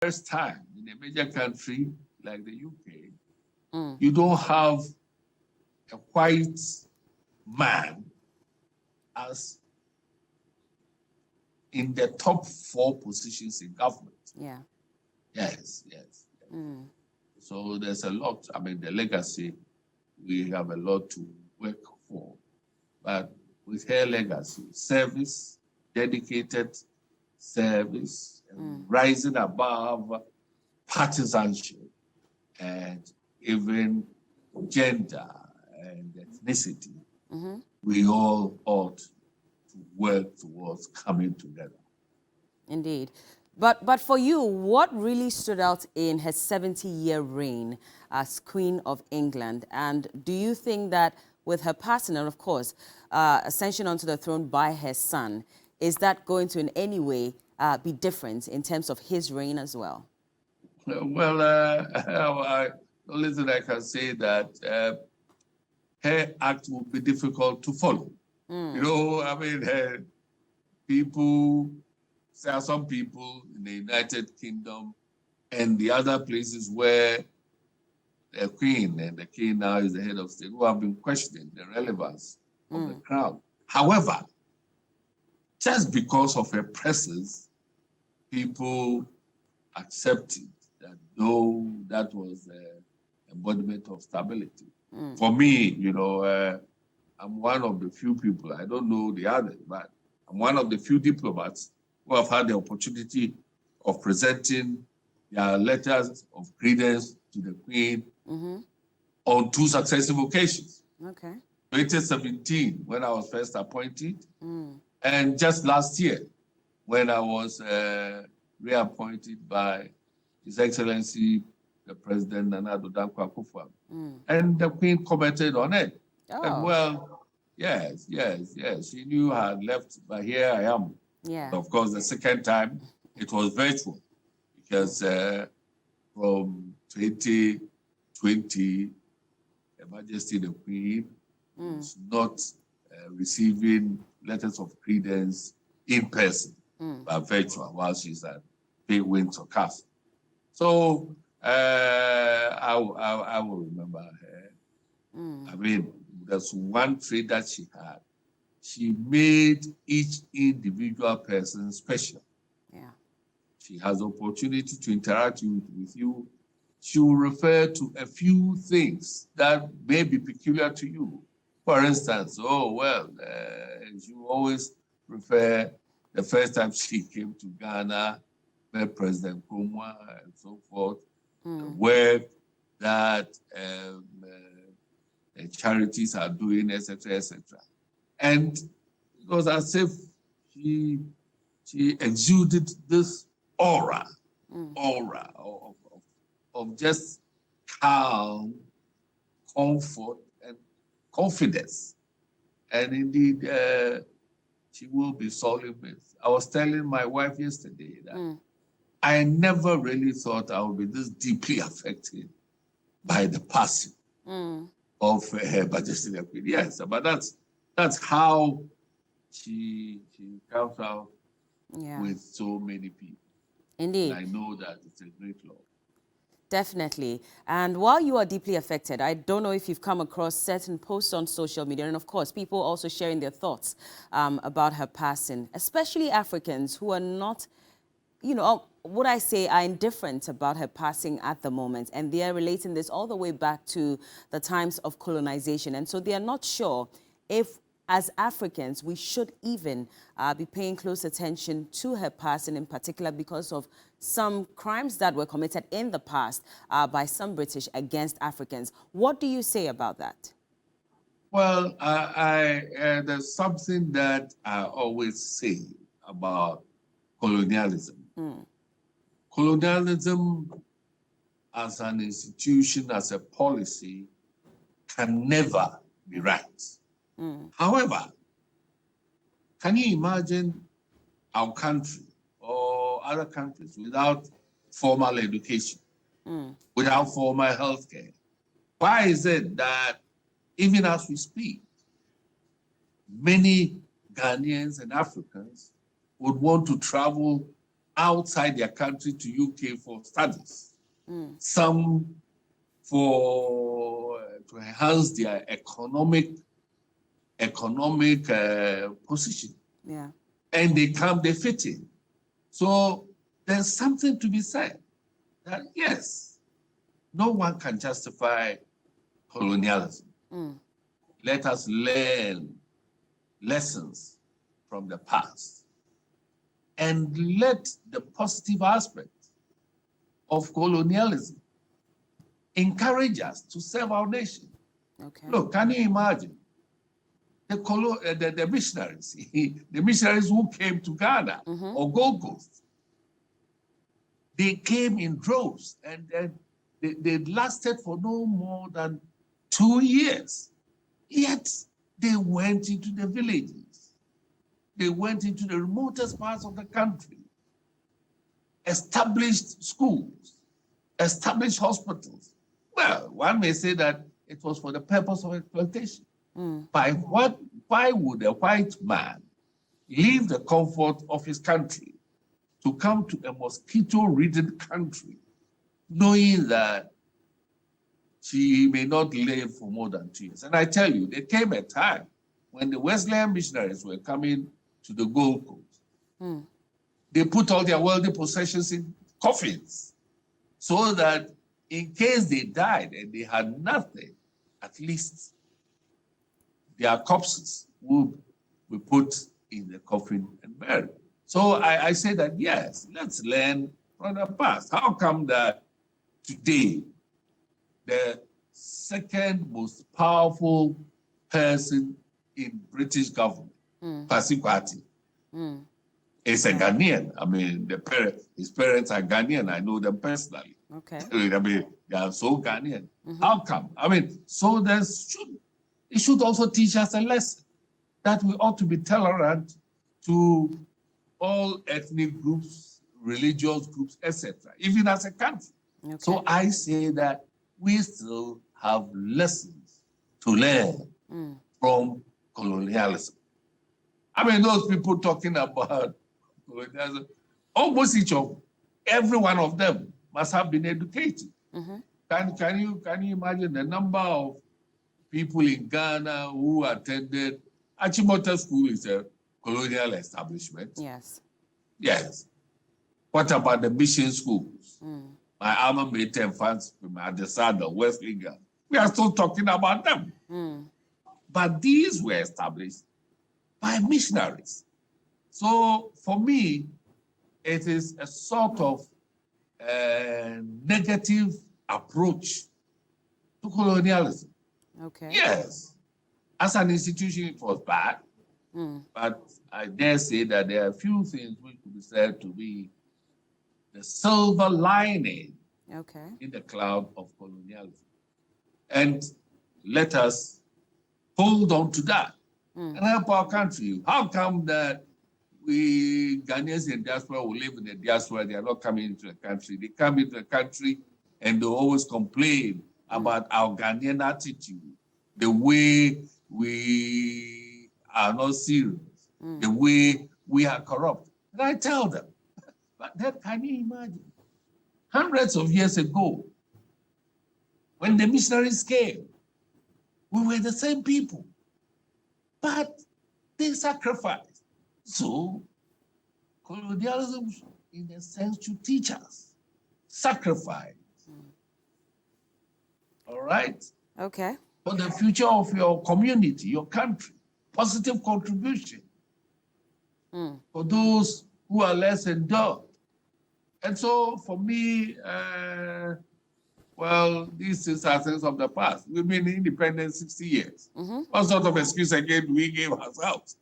first time in a major country like the UK, you don't have a white man as in the top 4 positions in government. Yeah. Yes. So there's a lot. I mean, the legacy, we have a lot to work for. But with her legacy, service, dedicated service, rising above partisanship and even gender and ethnicity, we all ought to work towards coming together. Indeed. But for you, what really stood out in her 70-year reign as Queen of England? And do you think that with her passing, and of course, ascension onto the throne by her son, is that going to in any way be different in terms of his reign as well? Well, the only thing I can say that her act will be difficult to follow. You know, I mean, there are some people in the United Kingdom and the other places where the Queen and the King now is the head of state who have been questioning the relevance of the crown. However, just because of her presence, people accepted that though that was the embodiment of stability. For me, you know, I'm one of the few people, I don't know the others, but I'm one of the few diplomats who have had the opportunity of presenting their letters of credence to the Queen on 2 successive occasions. Okay. 2017, when I was first appointed, and just last year, when I was reappointed by His Excellency, the President Nana Addo Dankwa Akufo-Addo. And the Queen commented on it. And well, yes, she knew I had left, but here I am. Yeah. Of course, the second time, it was virtual, because from 2020, Her Majesty the Queen was not receiving letters of credence in person, but virtual, while she's at Big Windsor Castle. So I will remember her. I mean, there's one trait that she had. She made each individual person special. Yeah. She has opportunity to interact with you. She will refer to a few things that may be peculiar to you. For instance, she will always refer the first time she came to Ghana, met President Ankomah and so forth, the work that charities are doing, etc., etc. And it was as if she exuded this aura of just calm, comfort, and confidence. And indeed, she will be sorely missed. I was telling my wife yesterday that I never really thought I would be this deeply affected by the passing of Her Majesty the Queen. Yes, but that's how she comes out with so many people. Indeed. And I know that it's a great loss. Definitely. And while you are deeply affected, I don't know if you've come across certain posts on social media, and of course, people also sharing their thoughts about her passing, especially Africans who are not, you know, what I say are indifferent about her passing at the moment. And they are relating this all the way back to the times of colonization. And so they are not sure if, as Africans, we should even be paying close attention to her passing, in particular because of some crimes that were committed in the past by some British against Africans. What do you say about that? Well, there's something that I always say about colonialism. Colonialism as an institution, as a policy, can never be right. However, can you imagine our country or other countries without formal education, without formal healthcare? Why is it that even as we speak, many Ghanaians and Africans would want to travel outside their country to UK for studies. Some for to enhance their economic position. Yeah. And they fit in. So there's something to be said that yes, no one can justify colonialism. Let us learn lessons from the past and let the positive aspects of colonialism encourage us to serve our nation. Okay. Look, can you imagine the missionaries, the missionaries who came to Ghana or Gold Coast? They came in droves and they lasted for no more than 2 years. Yet they went into the villages. They went into the remotest parts of the country, established schools, established hospitals. Well, one may say that it was for the purpose of exploitation. Why would a white man leave the comfort of his country to come to a mosquito-ridden country, knowing that she may not live for more than 2 years? And I tell you, there came a time when the Wesleyan missionaries were coming to the Gold Coast. They put all their worldly possessions in coffins so that in case they died and they had nothing, at least their corpses would be put in the coffin and buried. So I say that, yes, let's learn from the past. How come that today, the second most powerful person in British government, Kwasi, is a Ghanaian? I mean, his parents are Ghanaian. I know them personally. Okay. I mean, they are so Ghanaian. How come? I mean, so it should also teach us a lesson that we ought to be tolerant to all ethnic groups, religious groups, etc., even as a country. Okay. So I say that we still have lessons to learn from colonialism. I mean, those people talking about colonialism, almost every one of them must have been educated. Can you imagine the number of people in Ghana who attended Achimota School? Is a colonial establishment. Yes. Yes. What about the mission schools? My alma mater and fans from Adesada, West Liga. We are still talking about them. But these were established by missionaries. So for me, it is a sort of negative approach to colonialism. Okay. Yes. As an institution, it was bad. But I dare say that there are a few things which could be said to be the silver lining in the cloud of colonialism. And let us hold on to that and help our country. How come that we Ghanaians in diaspora who live in the diaspora, they are not coming into the country? They come into the country and they always complain about our Ghanaian attitude, the way we are not serious, the way we are corrupt. And I tell them, but then can you imagine? Hundreds of years ago, when the missionaries came, we were the same people, but they sacrificed. So colonialism, in a sense, should teach us sacrifice. All right? Okay. For the future of your community, your country, positive contribution for those who are less endowed. And so for me, well, these things are things of the past. We've been independent 60 years. What sort of excuse again do we give ourselves?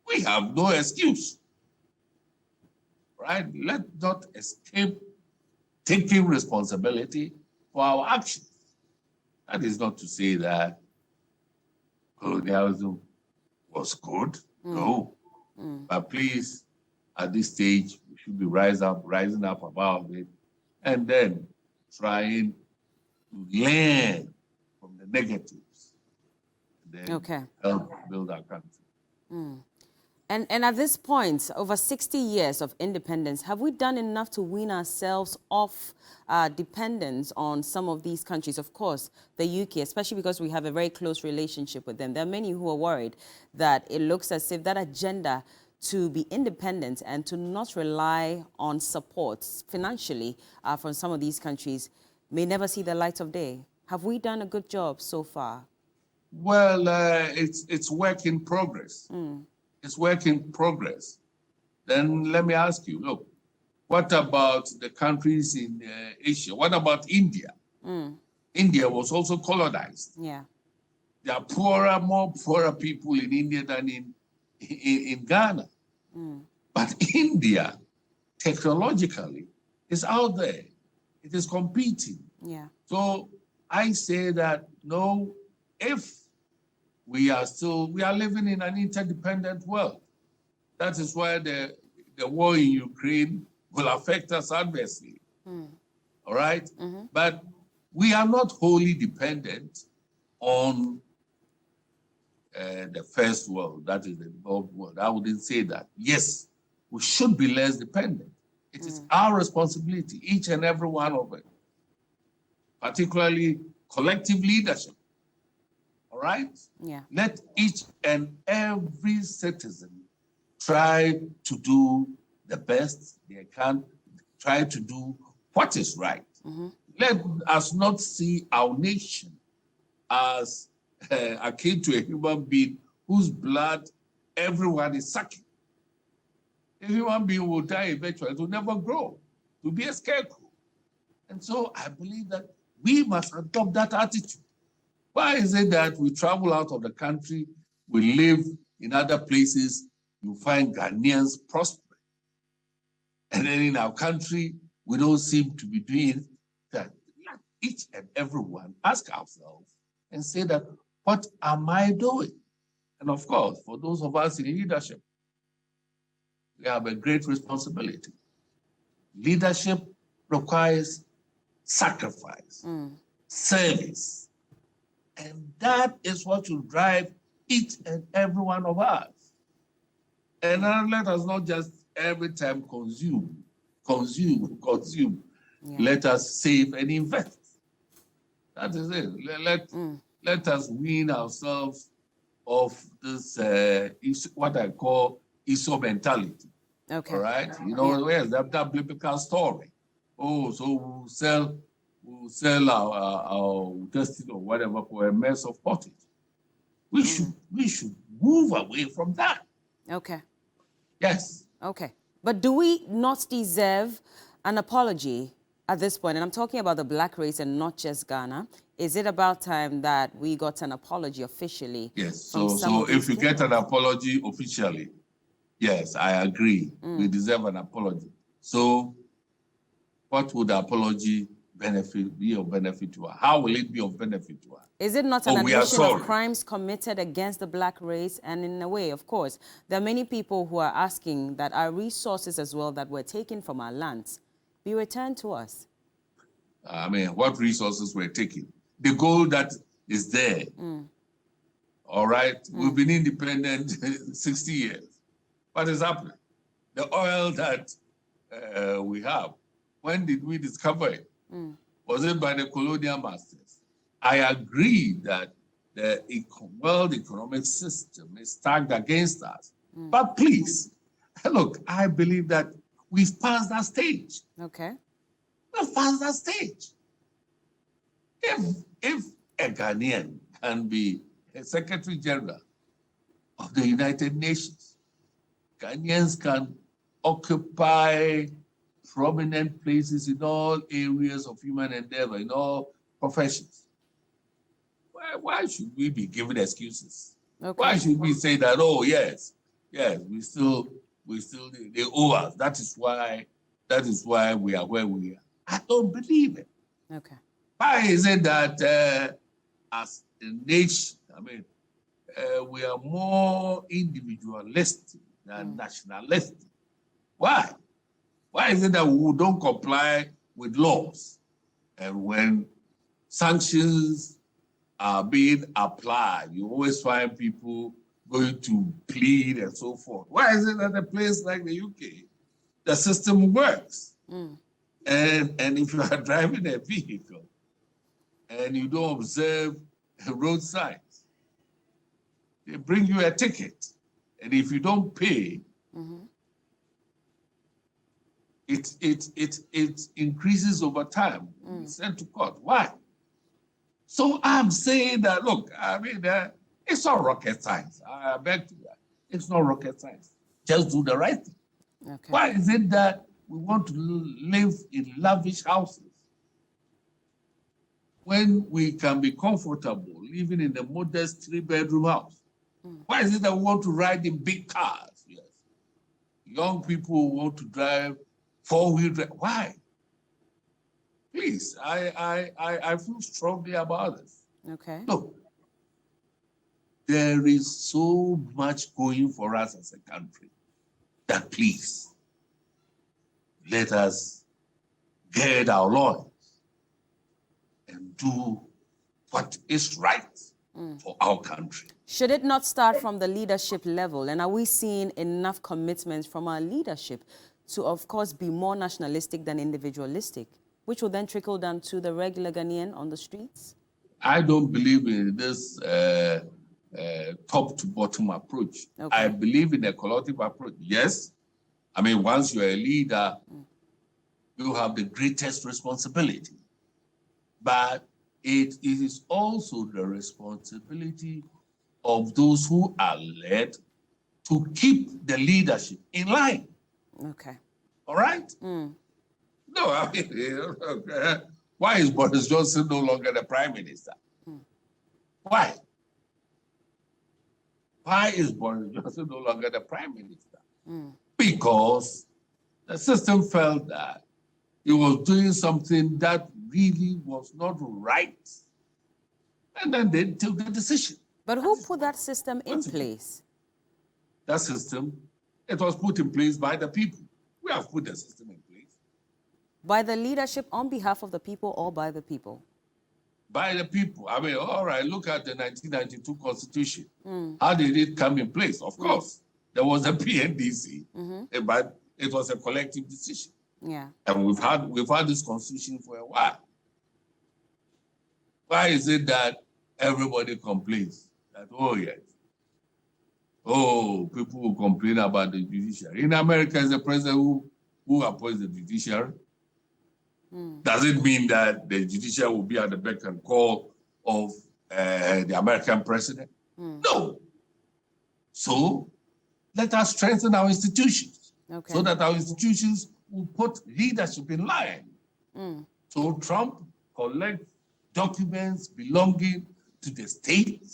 We have no excuse, right? Let's not escape taking responsibility for our actions. That is not to say that colonialism was good, no. But please, at this stage, we should be rising up about it, and then trying to learn from the negatives, and then help build our country. And at this point, over 60 years of independence, have we done enough to wean ourselves off dependence on some of these countries? Of course, the UK, especially because we have a very close relationship with them. There are many who are worried that it looks as if that agenda to be independent and to not rely on support financially from some of these countries may never see the light of day. Have we done a good job so far? Well, it's work in progress. It's work in progress. Then let me ask you, look, what about the countries in Asia? What about India? India was also colonized. Yeah. There are poorer, more poorer people in India than in Ghana. But India, technologically, is out there. It is competing. Yeah. So I say that, no, if we are living in an interdependent world. That is why the war in Ukraine will affect us adversely. All right? But we are not wholly dependent on the first world, that is the developed world. I wouldn't say that. Yes, we should be less dependent. It is our responsibility, each and every one of it, particularly collective leadership. All right? Yeah. Let each and every citizen try to do the best they can, try to do what is right. Let us not see our nation as akin to a human being whose blood everyone is sucking. A human being will die eventually, it will never grow, to be a scarecrow. And so I believe that we must adopt that attitude. Why is it that we travel out of the country, we live in other places, you find Ghanaians prospering, and then in our country, we don't seem to be doing that? Let each and everyone ask ourselves and say that, what am I doing? And of course, for those of us in leadership, we have a great responsibility. Leadership requires sacrifice, service, and that is what will drive each and every one of us. And let us not just every time consume. Yeah. Let us save and invest. That is it. Let us wean ourselves of this, what I call ISO mentality. Okay. All right? You know, where's that biblical story? Oh, so we'll sell our destiny or whatever for a mess of pottage. We should move away from that. Okay. Yes. Okay. But do we not deserve an apology at this point? And I'm talking about the black race and not just Ghana. Is it about time that we got an apology officially? Yes. So if you get an apology officially, yes, I agree. We deserve an apology. So what would the apology be of benefit to her? How will it be of benefit to her? Is it not an admission of crimes committed against the black race? And in a way, of course, there are many people who are asking that our resources as well that were taken from our lands be returned to us. I mean, what resources were taken? The gold that is there. All right? We've been independent 60 years. What is happening? The oil that we have, when did we discover it? Was it by the colonial masters? I agree that the world economic system is stacked against us. But please, look, I believe that we've passed that stage. Okay. We've passed that stage. If a Ghanaian can be a Secretary General of the United Nations, Ghanaians can occupy prominent places in all areas of human endeavor, in all professions. Why should we be given excuses? Okay. Why should we say that, oh, yes, we still, they owe us. That is why we are where we are. I don't believe it. Okay. Why is it that as a nation, I mean, we are more individualistic than nationalistic? Why? Why is it that we don't comply with laws? And when sanctions are being applied, you always find people going to plead and so forth. Why is it that a place like the UK, the system works? And if you are driving a vehicle and you don't observe road signs, they bring you a ticket. And if you don't pay, it increases over time. It's sent to court. Why? So I'm saying that, look, I mean, it's not rocket science. I beg to that. It's not rocket science. Just do the right thing. Okay. Why is it that we want to live in lavish houses when we can be comfortable living in a modest 3-bedroom house? Why is it that we want to ride in big cars? Yes. Young people want to drive 4-wheel drive. Why? Please, I feel strongly about this. Okay. Look, there is so much going for us as a country that please, let us gird our loins and do what is right for our country. Should it not start from the leadership level? And are we seeing enough commitments from our leadership to, of course, be more nationalistic than individualistic, which will then trickle down to the regular Ghanaian on the streets? I don't believe in this top to bottom approach. Okay. I believe in a collective approach. Yes. I mean, once you're a leader, you have the greatest responsibility. But it is also the responsibility of those who are led to keep the leadership in line. Okay. All right? No, I mean, why is Boris Johnson no longer the prime minister? Why? Why is Boris Johnson no longer the prime minister? Because the system felt that he was doing something that really was not right. And then they took the decision. But who put that system in place? That system, it was put in place by the people. We have put the system in place. By the leadership on behalf of the people or by the people? By the people. I mean, all right, look at the 1992 Constitution. How did it come in place? Of course, there was a PNDC, but it was a collective decision. Yeah. And we've had this Constitution for a while. Why is it that everybody complains that, oh, yes, oh, people will complain about the judiciary? In America, is the president who appoints the judiciary. Does it mean that the judiciary will be at the beck and call of the American president? No. So let us strengthen our institutions so that our institutions will put leadership in line. So Trump collects documents belonging to the state.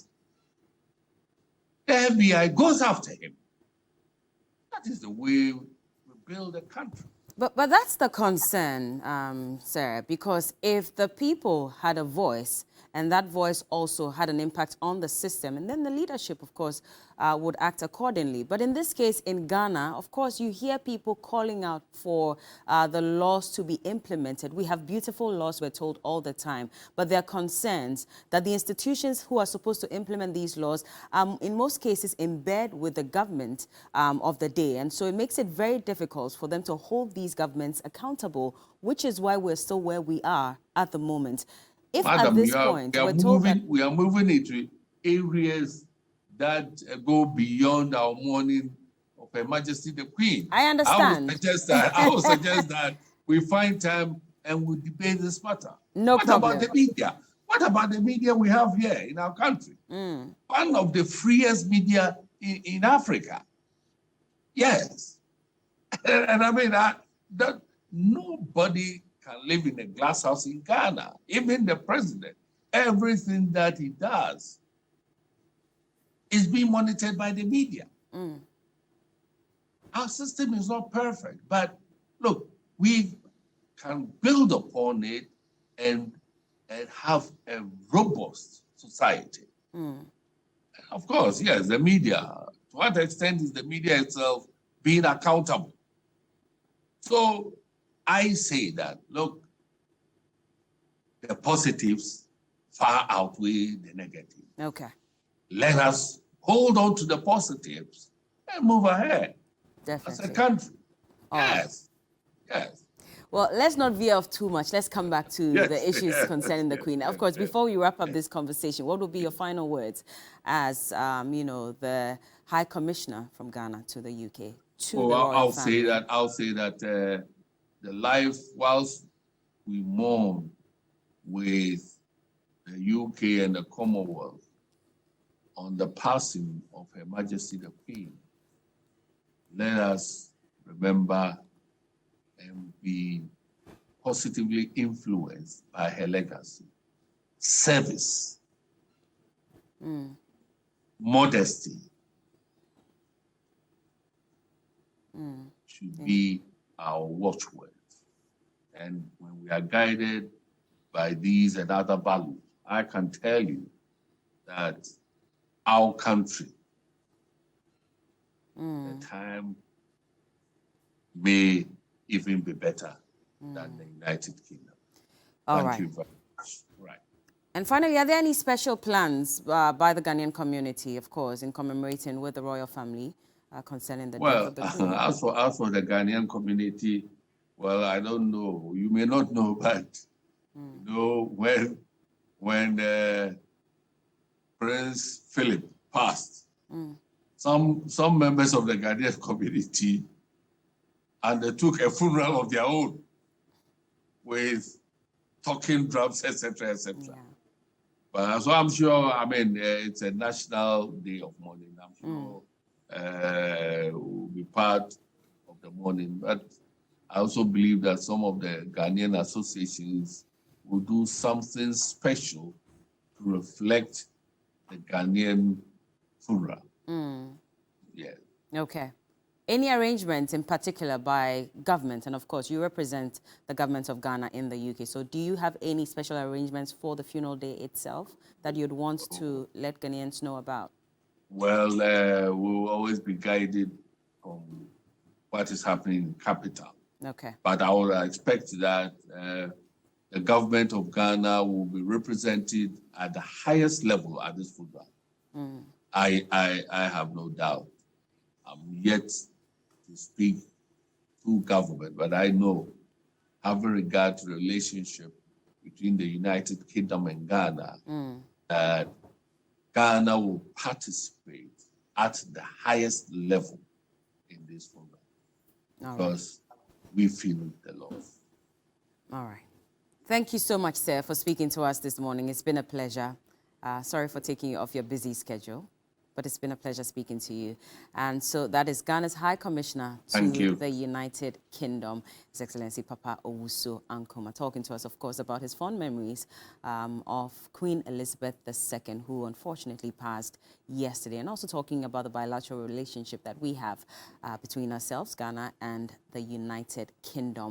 The FBI goes after him. That is the way we build a country. But that's the concern, Sarah, because if the people had a voice and that voice also had an impact on the system, and then the leadership, of course, would act accordingly. But in this case, in Ghana, of course, you hear people calling out for the laws to be implemented. We have beautiful laws, we're told all the time, but there are concerns that the institutions who are supposed to implement these laws, in most cases, in bed with the government of the day. And so it makes it very difficult for them to hold these governments accountable, which is why we're still where we are at the moment. If Madam, at this point we're told that we are moving into areas that go beyond our mourning of Her Majesty the Queen. I understand. I would suggest that we find time and we debate this matter. What about the media? What about the media we have here in our country? One of the freest media in Africa. Yes. And I mean, that nobody can live in a glass house in Ghana. Even the president, everything that he does is being monitored by the media. Our system is not perfect, but look, we can build upon it and have a robust society. Of course, yes, the media. To what extent is the media itself being accountable? So I say that, look, the positives far outweigh the negative. Okay. Let us hold on to the positives and move ahead Definitely. as a country. All right. Yes, yes. Well, let's not veer off too much. Let's come back to Yes, the issues yes, concerning the yes, Queen. Of yes, course, yes. before we wrap up this conversation, what would be your final words as, you know, the High Commissioner from Ghana to the UK, to the royal I'll family? say that the life, whilst we mourn with the UK and the Commonwealth on the passing of Her Majesty the Queen, let us remember and be positively influenced by her legacy. Service, modesty should be our watchword. And when we are guided by these and other values, I can tell you that our country, the time may even be better than the United Kingdom. Thank you very much. Right. And finally, are there any special plans by the Ghanaian community, of course, in commemorating with the royal family concerning the death of the Queen? As for the Ghanaian community, well, I don't know. You may not know, but you know, when Prince Philip passed, some members of the Ghanaian community undertook a funeral of their own with talking drums, etc., etc. Yeah. But so I'm sure, I mean, it's a national day of mourning. I'm sure will be part of the mourning. But I also believe that some of the Ghanaian associations will do something special to reflect the Ghanaian funeral. Yeah. Okay. Any arrangements in particular by government? And of course, you represent the government of Ghana in the UK. So do you have any special arrangements for the funeral day itself that you'd want to let Ghanaians know about? Well, we'll always be guided from what is happening in the capital. Okay. But I would expect that the government of Ghana will be represented at the highest level at this funeral. I have no doubt. I'm yet to speak to government, but I know, having regard to the relationship between the United Kingdom and Ghana, that Ghana will participate at the highest level in this program because we feel the loss. All right. Thank you so much, sir, for speaking to us this morning. It's been a pleasure. Sorry for taking you off your busy schedule, but it's been a pleasure speaking to you. And so that is Ghana's High Commissioner to the United Kingdom, His Excellency Papa Owusu Ankomah, talking to us, of course, about his fond memories of Queen Elizabeth II, who unfortunately passed yesterday, and also talking about the bilateral relationship that we have between ourselves, Ghana, and the United Kingdom.